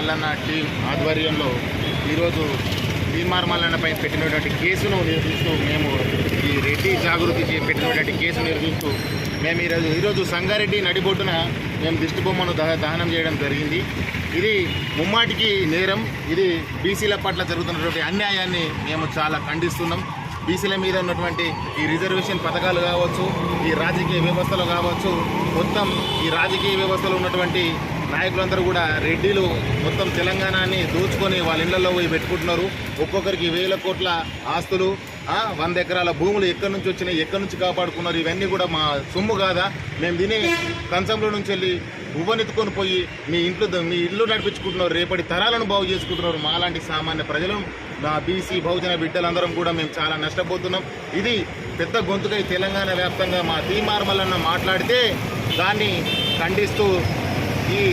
Mallanna team ఆధ్వర్యంలో ఈరోజు తీన్మార్ మల్లన్నపై పెట్టినటువంటి కేసును నిరసిస్తూ మేము ఈ రెడ్డి జాగృతి పెట్టినటువంటి కేసును నిరసిస్తూ మేము ఈరోజు సంగారెడ్డి నడిబొడ్డున మేము దిష్టి బొమ్మను దహనం చేయడం జరిగింది. ఇది ముమ్మాటికి నేరం. ఇది బీసీల పట్ల జరుగుతున్నటువంటి అన్యాయాన్ని మేము చాలా ఖండిస్తున్నాం. బీసీల మీద ఉన్నటువంటి ఈ రిజర్వేషన్ పథకాలు కావచ్చు, ఈ రాజకీయ వ్యవస్థలు కావచ్చు, మొత్తం ఈ రాజకీయ వ్యవస్థలో ఉన్నటువంటి నాయకులందరూ కూడా రెడ్డిలు మొత్తం తెలంగాణని దోచుకొని వాళ్ళ ఇళ్లలో పోయి పెట్టుకుంటున్నారు. ఒక్కొక్కరికి 1000 కోట్ల ఆస్తులు, 100 ఎకరాల భూములు ఎక్కడి నుంచి వచ్చినాయి, ఎక్కడి నుంచి కాపాడుకున్నారు, ఇవన్నీ కూడా మా సొమ్ము కాదా? మేము తిని కంచంలో నుంచి వెళ్ళి ఉవ్వనెత్తుకొని పోయి మీ ఇల్లు నడిపించుకుంటున్నారు, రేపటి తరాలను బాగు చేసుకుంటున్నారు. మాలాంటి సామాన్య ప్రజలను, మా బీసీ బహుజన బిడ్డలందరం కూడా మేము చాలా నష్టపోతున్నాం. ఇది పెద్ద గొంతుకై తెలంగాణ వ్యాప్తంగా మా తీన్మార్ మల్లన్న మాట్లాడితే దాన్ని ఖండిస్తూ ఈ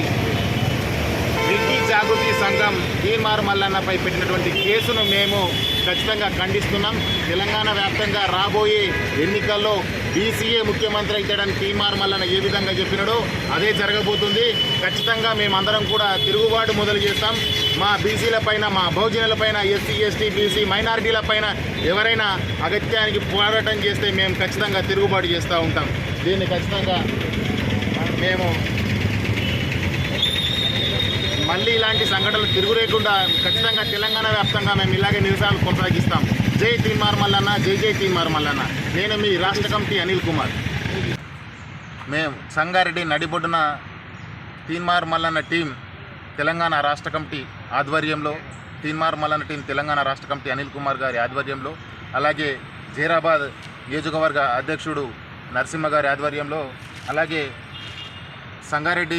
రెడ్డి జాగృతి సంఘం తీన్మార్ మల్లన్నపై పెట్టినటువంటి కేసును మేము ఖచ్చితంగా ఖండిస్తున్నాం. తెలంగాణ వ్యాప్తంగా రాబోయే ఎన్నికల్లో బీసీఏ ముఖ్యమంత్రి అవుతాడని తీన్మార్ మల్లన్న ఏ విధంగా చెప్పినాడో అదే జరగబోతుంది. ఖచ్చితంగా మేమందరం కూడా తిరుగుబాటు మొదలు చేస్తాం. మా బీసీల పైన, మా బహుజనుల పైన, ఎస్సీ ఎస్టీ బీసీ మైనారిటీల పైన ఎవరైనా అగత్యానికి పోరాటం చేస్తే మేము ఖచ్చితంగా తిరుగుబాటు చేస్తూ ఉంటాం. దీన్ని ఖచ్చితంగా మేము మళ్ళీ ఇలాంటి సంఘటనలు తిరుగులేకుండా ఖచ్చితంగా తెలంగాణ వ్యాప్తంగా మేము ఇలాగే నిరసనలు కొనసాగిస్తాం. జై తీన్మార్ మల్లన్న, జై జై తీన్మార్ మల్లన్న. నేను మీ రాష్ట్ర కమిటీ అనిల్ కుమార్. మేము సంగారెడ్డి నడిబొడ్డున తీన్మార్ మల్లన్న టీం తెలంగాణ రాష్ట్ర కమిటీ ఆధ్వర్యంలో, తీన్మార్ మల్లన్న టీం తెలంగాణ రాష్ట్ర కమిటీ అనిల్ కుమార్ గారి ఆధ్వర్యంలో, అలాగే జైరాబాద్ నియోజకవర్గ అధ్యక్షుడు నరసింహ గారి ఆధ్వర్యంలో, అలాగే సంగారెడ్డి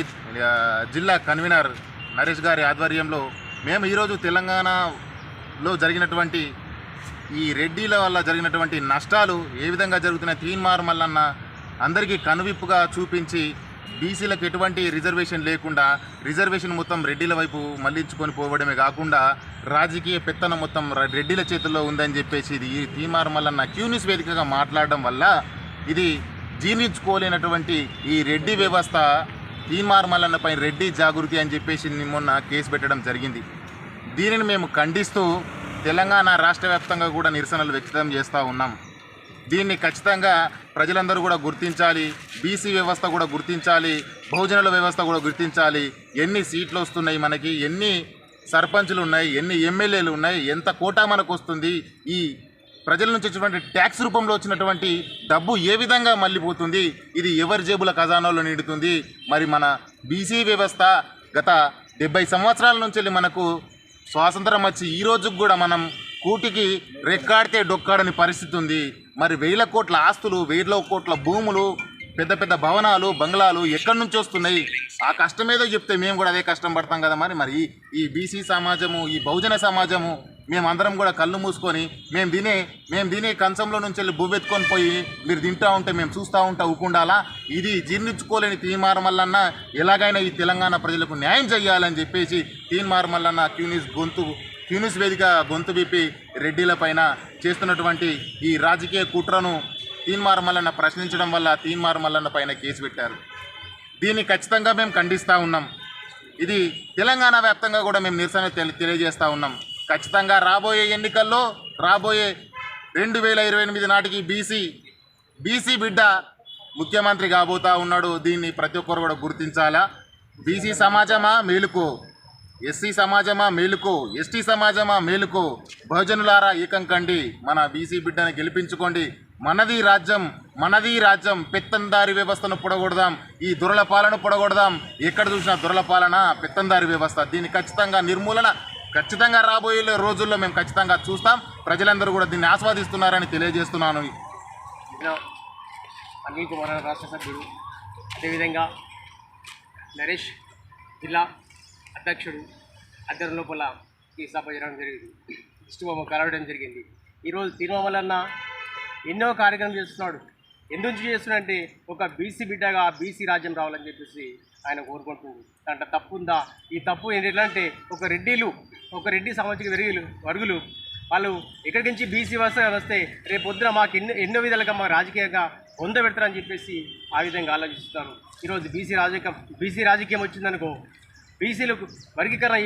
జిల్లా కన్వీనర్ నరేష్ గారి ఆధ్వర్యంలో మేము ఈరోజు తెలంగాణలో జరిగినటువంటి ఈ రెడ్డిల వల్ల జరిగినటువంటి నష్టాలు ఏ విధంగా జరుగుతున్నాయి, తీన్మార్ మల్లన్న అందరికీ కనువిప్పుగా చూపించి బీసీలకు ఎటువంటి రిజర్వేషన్ లేకుండా రిజర్వేషన్ మొత్తం రెడ్డిల వైపు మళ్లించుకొని పోవడమే కాకుండా రాజకీయ పెత్తనం మొత్తం రెడ్డిల చేతుల్లో ఉందని చెప్పేసి ఇది ఈ తీన్మార్ మల్లన్న క్యూన్యూస్ వేదికగా మాట్లాడడం వల్ల ఇది జీర్ణించుకోలేనటువంటి ఈ రెడ్డి వ్యవస్థ తీన్మార్ మల్లన్నపై రెడ్డి జాగృతి అని చెప్పేసి మొన్న కేసు పెట్టడం జరిగింది. దీనిని మేము ఖండిస్తూ తెలంగాణ రాష్ట్ర వ్యాప్తంగా కూడా నిరసనలు వ్యక్తం చేస్తూ ఉన్నాం. దీన్ని ఖచ్చితంగా ప్రజలందరూ కూడా గుర్తించాలి, బీసీ వ్యవస్థ కూడా గుర్తించాలి, బహుజనుల వ్యవస్థ కూడా గుర్తించాలి. ఎన్ని సీట్లు వస్తున్నాయి, మనకి ఎన్ని సర్పంచులు ఉన్నాయి, ఎన్ని ఎమ్మెల్యేలు ఉన్నాయి, ఎంత కోటా మనకు వస్తుంది, ఈ ప్రజల నుంచి వచ్చినటువంటి ట్యాక్స్ రూపంలో వచ్చినటువంటి డబ్బు ఏ విధంగా మళ్ళీపోతుంది, ఇది ఎవరి జేబుల ఖజానాలో నిండుతుంది. మరి మన బీసీ వ్యవస్థ గత 70 సంవత్సరాల నుంచి మనకు స్వాతంత్రం వచ్చి ఈ రోజుకు కూడా మనం కూటికి రెక్కాడితే డొక్కాడని పరిస్థితి ఉంది. మరి 1000 కోట్ల ఆస్తులు, 1000 కోట్ల భూములు, పెద్ద పెద్ద భవనాలు, బంగ్లాలు ఎక్కడి నుంచి వస్తున్నాయి? ఆ కష్టమేదో చెప్తే మేము కూడా అదే కష్టం పడతాం కదా. మరి ఈ బీసీ సమాజము, ఈ బహుజన సమాజము మేమందరం కూడా కళ్ళు మూసుకొని మేము తినే కంచంలో నుంచి వెళ్ళి బువ్వెత్తుకొని పోయి మీరు తింటూ ఉంటే మేము చూస్తూ ఊకుండాలా? ఇది జీర్ణించుకోలేని తీన్మార్ మల్లన్న ఎలాగైనా ఈ తెలంగాణ ప్రజలకు న్యాయం చేయాలని చెప్పేసి తీన్మార్ మల్లన్న క్యూన్యూస్ వేదిక గొంతు విప్పి రెడ్డిల పైన చేస్తున్నటువంటి ఈ రాజకీయ కుట్రను తీన్మార్ మల్లన్న ప్రశ్నించడం వల్ల తీన్మార్ మల్లన్న పైన కేసు పెట్టారు. దీన్ని ఖచ్చితంగా మేము ఖండిస్తూ ఉన్నాం. ఇది తెలంగాణ వ్యాప్తంగా కూడా మేము నిరసన తెలియజేస్తూ ఉన్నాం. ఖచ్చితంగా రాబోయే ఎన్నికల్లో, రాబోయే 2028 నాటికి బీసీ బిడ్డ ముఖ్యమంత్రి కాబోతా ఉన్నాడు. దీన్ని ప్రతి ఒక్కరు కూడా గుర్తించాలా. బీసీ సమాజమా మేలుకో, ఎస్సీ సమాజమా మేలుకో, ఎస్టీ సమాజమా మేలుకో, బహుజనులారా ఏకం కండి, మన బీసీ బిడ్డని గెలిపించుకోండి. మనది రాజ్యం, పెత్తందారి వ్యవస్థను పొడగొడదాం, ఈ దురల పాలన పొడగొడదాం. ఎక్కడ చూసినా దురల పాలన, పెత్తందారి వ్యవస్థ. దీన్ని ఖచ్చితంగా నిర్మూలన ఖచ్చితంగా రాబోయే రోజుల్లో మేము ఖచ్చితంగా చూస్తాం. ప్రజలందరూ కూడా దీన్ని ఆస్వాదిస్తున్నారని తెలియజేస్తున్నాను. అనిల్ కుమార్ రాష్ట్ర సభ్యుడు, అదేవిధంగా నరేష్ జిల్లా అధ్యక్షుడు అద్దరు లోపల ఈ సభ జరగడం జరిగింది, ఇష్టబొమ్మ కలవడం జరిగింది. ఈరోజు తీన్మార్ మల్లన్న ఎన్నో కార్యక్రమం చేస్తున్నాడు. ఎందుకు చేస్తున్నాడంటే ఒక బీసీ బిడ్డగా బీసీ రాజ్యం రావాలని చెప్పేసి ఆయన కోరుకుంటున్నాడు. దాంట్లో తప్పు ఉందా? ఈ తప్పు ఏంటంటే ఒక రెడ్డి సామాజిక వర్గులు వాళ్ళు ఎక్కడి నుంచి బీసీ వస్తే రేపు పొద్దున మాకు ఎన్నో విధాలుగా మాకు రాజకీయంగా పొందబెడతారని చెప్పేసి ఆ విధంగా ఆలోచిస్తున్నారు. ఈరోజు బీసీ రాజకీయం వచ్చిందనుకో బీసీలకు వర్గీకరణ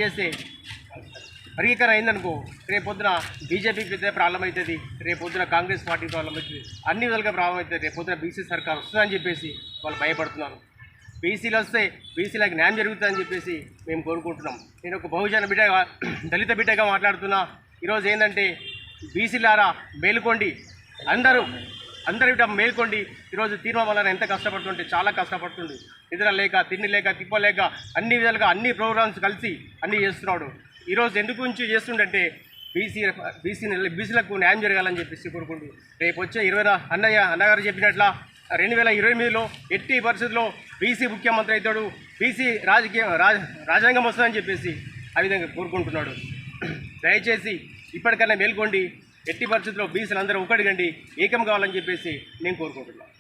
అయిందనుకో రేపొద్దున బీజేపీకి పెద్ద ప్రాబ్లం అవుతుంది, రేపొద్దున కాంగ్రెస్ పార్టీ ప్రాబ్లం అవుతుంది, అన్ని విధాలుగా ప్రాబ్లం అవుతుంది. రేపొద్దున బీసీ సర్కార్ వస్తుందని చెప్పేసి వాళ్ళు భయపడుతున్నారు. బీసీలు వస్తే బీసీలకు న్యాయం జరుగుతుందని చెప్పేసి మేము కోరుకుంటున్నాం. నేను ఒక బహుజన బిడ్డగా, దళిత బిడ్డగా మాట్లాడుతున్నా. ఈరోజు ఏంటంటే బీసీలారా మేలుకోండి, అందరూ ఇట మేల్కొండి. ఈరోజు తీర్మానం ఎంత కష్టపడుతుంటే చాలా కష్టపడుతుంది. నిద్ర లేక, తిండి లేక, తిప్పలేక అన్ని విధాలుగా అన్ని కలిసి అన్నీ చేస్తున్నాడు. ఈరోజు ఎందుకు గురించి చేస్తుండంటే బీసీలకు న్యాయం జరగాలని చెప్పేసి కోరుకుంటూ రేపు వచ్చే అన్నగారు చెప్పినట్ల 2028లో ఎట్టి పరిస్థితుల్లో బీసీ ముఖ్యమంత్రి అవుతాడు, బీసీ రాజ్యాంగం వస్తుందని చెప్పేసి ఆ విధంగా కోరుకుంటున్నాడు. దయచేసి ఇప్పటికైనా మేల్కొండి, ఎట్టి పరిస్థితుల్లో బీసీలు అందరూ ఒకటిగండి, ఏకం కావాలని చెప్పేసి నేను కోరుకుంటున్నాను.